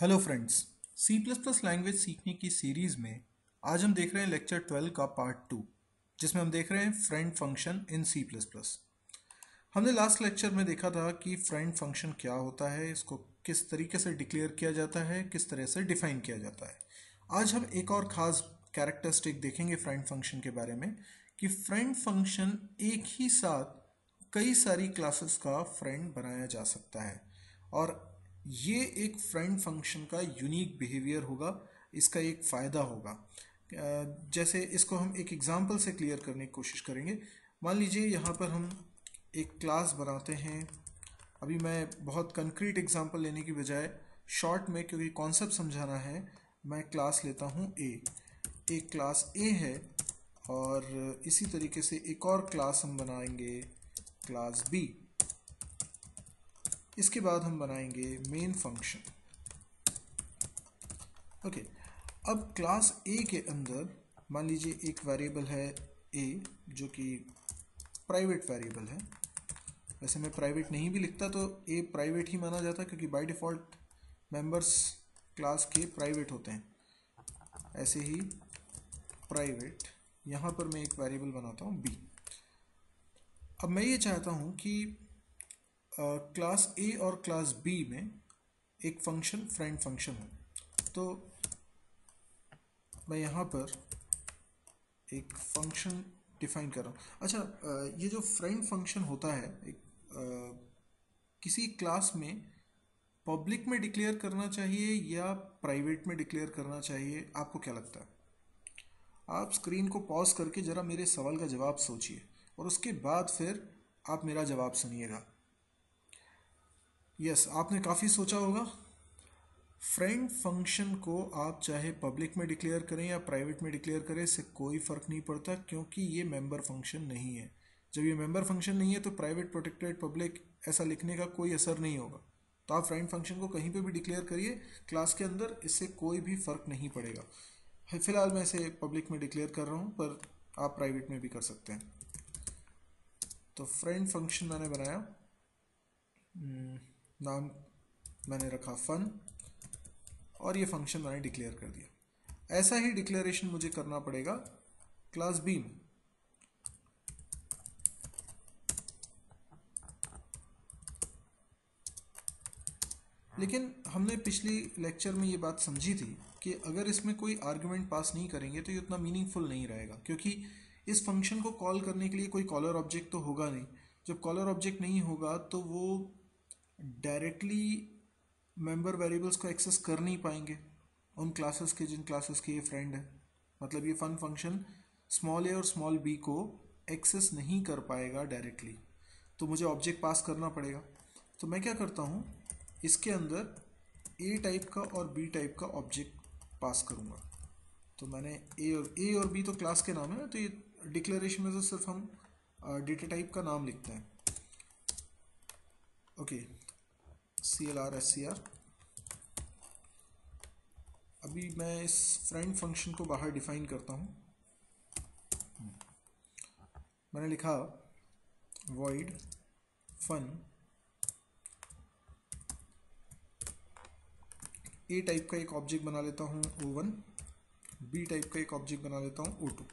Hello friends, C plus plus language सीखने की series में आज हम देख रहे हैं लेक्चर 12 का पार्ट 2, जिसमें हम देख रहे हैं friend function in C plus plus. हमने लास्ट लेक्चर में देखा था कि फ्रेंड फंक्शन क्या होता है, इसको किस तरीके से डिक्लेयर किया जाता है, किस तरह से डिफाइन किया जाता है। आज हम एक और ख़ास कैरेक्टरिस्टिक देखेंगे फ्रेंड फंक्शन के बारे में कि फ्रेंड फंक्शन एक ही साथ कई सारी क्लासेस का फ्रेंड बनाया जा सकता है और ये एक फ्रेंड फंक्शन का यूनिक बिहेवियर होगा, इसका एक फ़ायदा होगा। जैसे इसको हम एक एग्जांपल से क्लियर करने की कोशिश करेंगे। मान लीजिए यहाँ पर हम एक क्लास बनाते हैं। अभी मैं बहुत कंक्रीट एग्जांपल लेने की बजाय शॉर्ट में, क्योंकि कॉन्सेप्ट समझाना है, मैं क्लास लेता हूँ ए। एक क्लास ए है और इसी तरीके से एक और क्लास हम बनाएंगे, क्लास बी। इसके बाद हम बनाएंगे मेन फंक्शन। ओके, अब क्लास ए के अंदर मान लीजिए एक वेरिएबल है ए, जो कि प्राइवेट वेरिएबल है। वैसे मैं प्राइवेट नहीं भी लिखता तो ए प्राइवेट ही माना जाता, क्योंकि बाय डिफ़ॉल्ट मेंबर्स क्लास के प्राइवेट होते हैं। ऐसे ही प्राइवेट, यहाँ पर मैं एक वेरिएबल बनाता हूँ बी। अब मैं ये चाहता हूँ कि क्लास ए और क्लास बी में एक फंक्शन फ्रेंड फंक्शन हो, तो मैं यहाँ पर एक फंक्शन डिफाइन कर रहा हूँ। अच्छा, ये जो फ्रेंड फंक्शन होता है किसी क्लास में पब्लिक में डिक्लेयर करना चाहिए या प्राइवेट में डिक्लेयर करना चाहिए, आपको क्या लगता है? आप स्क्रीन को पॉज करके ज़रा मेरे सवाल का जवाब सोचिए और उसके बाद फिर आप मेरा जवाब सुनिएगा। यस, आपने काफ़ी सोचा होगा। फ्रेंड फंक्शन को आप चाहे पब्लिक में डिक्लेयर करें या प्राइवेट में डिक्लेयर करें, इससे कोई फ़र्क नहीं पड़ता, क्योंकि ये मेंबर फंक्शन नहीं है। जब ये मेंबर फंक्शन नहीं है तो प्राइवेट, प्रोटेक्टेड, पब्लिक ऐसा लिखने का कोई असर नहीं होगा। तो आप फ्रेंड फंक्शन को कहीं पे भी डिक्लेयर करिए क्लास के अंदर, इससे कोई भी फ़र्क नहीं पड़ेगा। फिलहाल मैं इसे पब्लिक में डिक्लेयर कर रहा हूँ, पर आप प्राइवेट में भी कर सकते हैं। तो फ्रेंड फंक्शन मैंने बनाया, नाम मैंने रखा फन, और ये फंक्शन मैंने डिक्लेयर कर दिया। ऐसा ही डिक्लेरेशन मुझे करना पड़ेगा क्लास बी में। लेकिन हमने पिछली लेक्चर में ये बात समझी थी कि अगर इसमें कोई आर्गुमेंट पास नहीं करेंगे तो ये उतना मीनिंगफुल नहीं रहेगा, क्योंकि इस फंक्शन को कॉल करने के लिए कोई कॉलर ऑब्जेक्ट तो होगा नहीं। जब कॉलर ऑब्जेक्ट नहीं होगा तो वो डायरेक्टली मेंबर वेरिएबल्स को एक्सेस कर नहीं पाएंगे उन क्लासेस के जिन क्लासेस के ये फ्रेंड है। मतलब ये फन फंक्शन स्मॉल ए और स्मॉल बी को एक्सेस नहीं कर पाएगा डायरेक्टली, तो मुझे ऑब्जेक्ट पास करना पड़ेगा। तो मैं क्या करता हूँ, इसके अंदर ए टाइप का और बी टाइप का ऑब्जेक्ट पास करूँगा। तो मैंने ए और बी तो क्लास के नाम है, तो ये डिक्लेरेशन में तो सिर्फ हम डेटा टाइप का नाम लिखते हैं। Okay, CLR SCR। अभी मैं इस फ्रेंड फंक्शन को बाहर डिफाइन करता हूँ। मैंने लिखा void fun, ए टाइप का एक ऑब्जेक्ट बना लेता हूँ O1, बी टाइप का एक ऑब्जेक्ट बना लेता हूँ O2।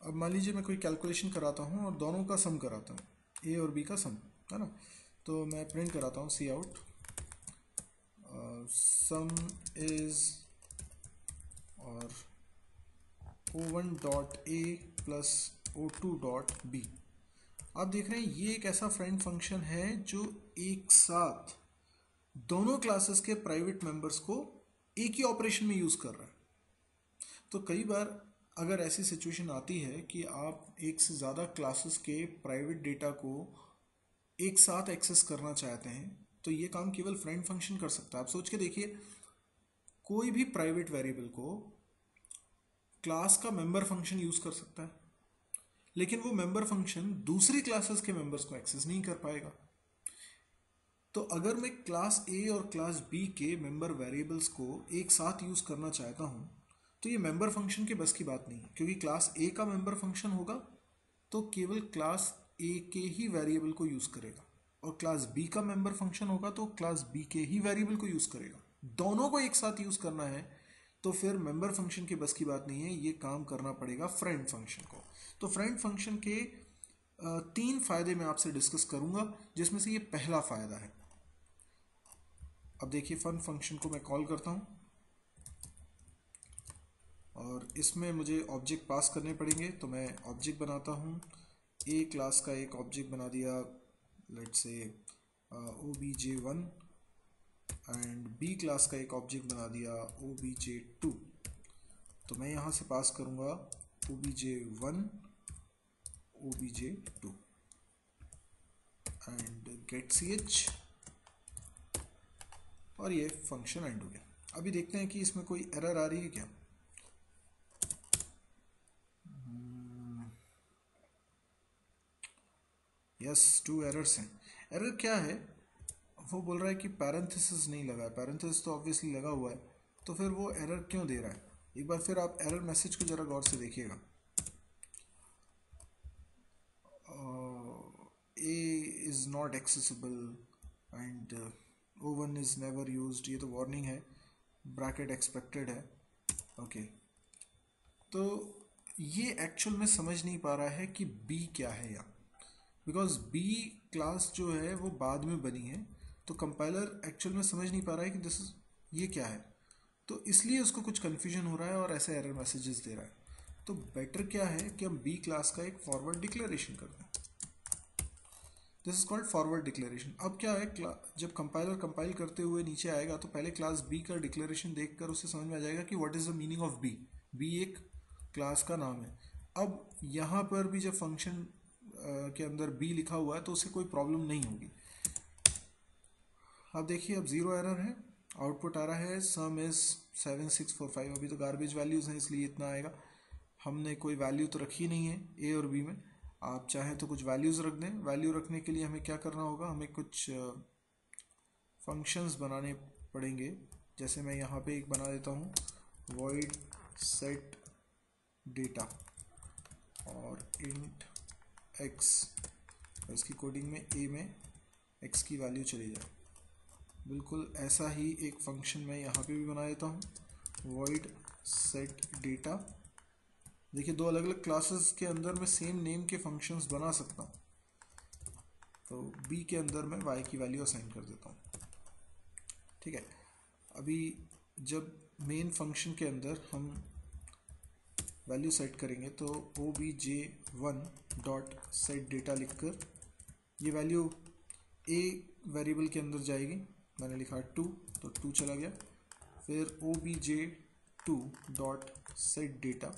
अब मान लीजिए मैं कोई कैलकुलेशन कराता हूँ और दोनों का सम कराता हूँ, ए और बी का सम, है ना। तो मैं प्रिंट कराता हूँ सी आउट सम इज और O1 dot A plus O2 dot B. आप देख रहे हैं ये एक ऐसा फ्रेंड फंक्शन है जो एक साथ दोनों क्लासेस के प्राइवेट मेंबर्स को एक ही ऑपरेशन में यूज़ कर रहा है। तो कई बार अगर ऐसी सिचुएशन आती है कि आप एक से ज़्यादा क्लासेस के प्राइवेट डेटा को एक साथ एक्सेस करना चाहते हैं, तो ये काम केवल फ्रेंड फंक्शन कर सकता है। आप सोच के देखिए, कोई भी प्राइवेट वेरिएबल को क्लास का मेंबर फंक्शन यूज़ कर सकता है, लेकिन वो मेंबर फंक्शन दूसरी क्लासेस के मेंबर्स को एक्सेस नहीं कर पाएगा। तो अगर मैं क्लास ए और क्लास बी के मेंबर वेरिएबल्स को एक साथ यूज़ करना चाहता हूँ, तो ये मेंबर फंक्शन के बस की बात नहीं है, क्योंकि क्लास ए का मेंबर फंक्शन होगा तो केवल क्लास ए के ही वेरिएबल को यूज़ करेगा। और क्लास बी का मेंबर फंक्शन होगा तो क्लास बी के ही वेरिएबल को यूज़ करेगा। दोनों को एक साथ यूज़ करना है तो फिर मेंबर फंक्शन के बस की बात नहीं है, ये काम करना पड़ेगा फ्रेंड फंक्शन को। तो फ्रेंड फंक्शन के 3 फायदे मैं आपसे डिस्कस करूंगा, जिसमें से ये पहला फायदा है। अब देखिए, फन फंक्शन को मैं कॉल करता हूं और इसमें मुझे ऑब्जेक्ट पास करने पड़ेंगे। तो मैं ऑब्जेक्ट बनाता हूं, ए क्लास का एक ऑब्जेक्ट बना दिया, let's say obj1, and B class का एक ऑब्जेक्ट बना दिया obj2। तो मैं यहाँ से पास करूँगा obj1 obj2 and gate ch, और ये फंक्शन एंड हो गया। अभी देखते हैं कि इसमें कोई एरर आ रही है क्या। यस, 2 एरर्स हैं। एरर क्या है, वो बोल रहा है कि पैरेंथेसिस नहीं लगा है। पैरेंथेसिस तो ऑब्वियसली लगा हुआ है, तो फिर वो एरर क्यों दे रहा है। एक बार फिर आप एरर मैसेज को जरा गौर से देखिएगा। A is not accessible and O1 is never used, ये तो वार्निंग है, ब्रैकेट एक्सपेक्टेड है। ओके, तो ये एक्चुअल में समझ नहीं पा रहा है कि बी क्या है यहाँ, बिकॉज बी क्लास जो है वो बाद में बनी है, तो कंपाइलर एक्चुअल में समझ नहीं पा रहा है कि दिस ये क्या है, तो इसलिए उसको कुछ कन्फ्यूजन हो रहा है और ऐसे एरर मैसेजेस दे रहा है। तो बेटर क्या है कि हम बी क्लास का एक फॉरवर्ड डिक्लेरेशन कर दें। This is called forward declaration. अब क्या है, जब कंपाइलर कंपाइल करते हुए नीचे आएगा तो पहले क्लास बी का डिक्लेरेशन देखकर उसे समझ में आ जाएगा कि what is the meaning of B. B एक क्लास का नाम है। अब यहाँ पर भी जब फंक्शन के अंदर बी लिखा हुआ है तो उसे कोई प्रॉब्लम नहीं होगी। अब देखिए, अब 0 एरर है, आउटपुट आ रहा है सम इज 7645। अभी तो गार्बेज वैल्यूज हैं इसलिए इतना आएगा, हमने कोई वैल्यू तो रखी नहीं है ए और बी में। आप चाहें तो कुछ वैल्यूज़ रख दें। वैल्यू रखने के लिए हमें क्या करना होगा, हमें कुछ फंक्शंस बनाने पड़ेंगे। जैसे मैं यहाँ पे एक बना देता हूँ, void set data और int x, इसकी कोडिंग में a में x की वैल्यू चली जाए। बिल्कुल ऐसा ही एक फंक्शन मैं यहाँ पे भी बना देता हूँ, void set data। देखिए, 2 अलग अलग क्लासेस के अंदर मैं सेम नेम के फंक्शंस बना सकता हूँ। तो b के अंदर मैं y की वैल्यू असाइन कर देता हूँ। ठीक है, अभी जब मेन फंक्शन के अंदर हम वैल्यू सेट करेंगे तो obj1 डॉट सेट डेटा लिखकर ये वैल्यू a वेरिएबल के अंदर जाएगी। मैंने लिखा 2 तो 2 चला गया। फिर obj2 डॉट सेट डेटा,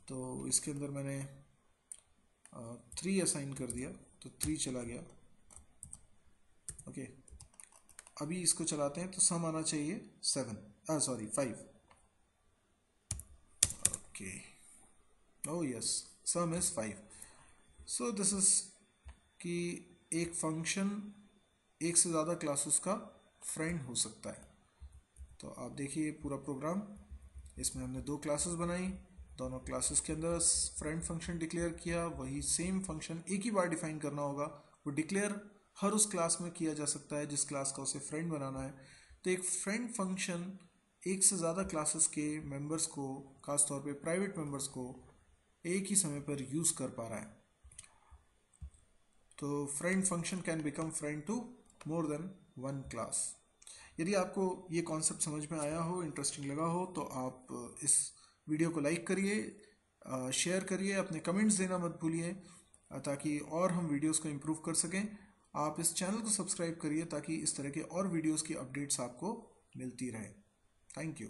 तो इसके अंदर मैंने 3 असाइन कर दिया तो 3 चला गया। ओके, अभी इसको चलाते हैं तो सम आना चाहिए 5। Okay, oh yes, some is 5। So this is कि एक फंक्शन एक से ज़्यादा क्लासेस का फ्रेंड हो सकता है। तो आप देखिए पूरा प्रोग्राम, इसमें हमने 2 क्लासेस बनाई, दोनों क्लासेस के अंदर फ्रेंड फंक्शन डिक्लेयर किया। वही सेम फंक्शन एक ही बार डिफाइन करना होगा, वो डिक्लेयर हर उस क्लास में किया जा सकता है जिस क्लास का उसे फ्रेंड बनाना है। तो एक फ्रेंड फंक्शन एक से ज़्यादा क्लासेस के मेंबर्स को, खासतौर पे प्राइवेट मेंबर्स को, एक ही समय पर यूज़ कर पा रहा है। तो friend function can become friend to more than 1 class. यदि आपको ये कॉन्सेप्ट समझ में आया हो, इंटरेस्टिंग लगा हो, तो आप इस वीडियो को लाइक करिए, शेयर करिए, अपने कमेंट्स देना मत भूलिए, ताकि और हम वीडियोस को इम्प्रूव कर सकें। आप इस चैनल को सब्सक्राइब करिए ताकि इस तरह के और वीडियोस की अपडेट्स आपको मिलती रहे। Thank you.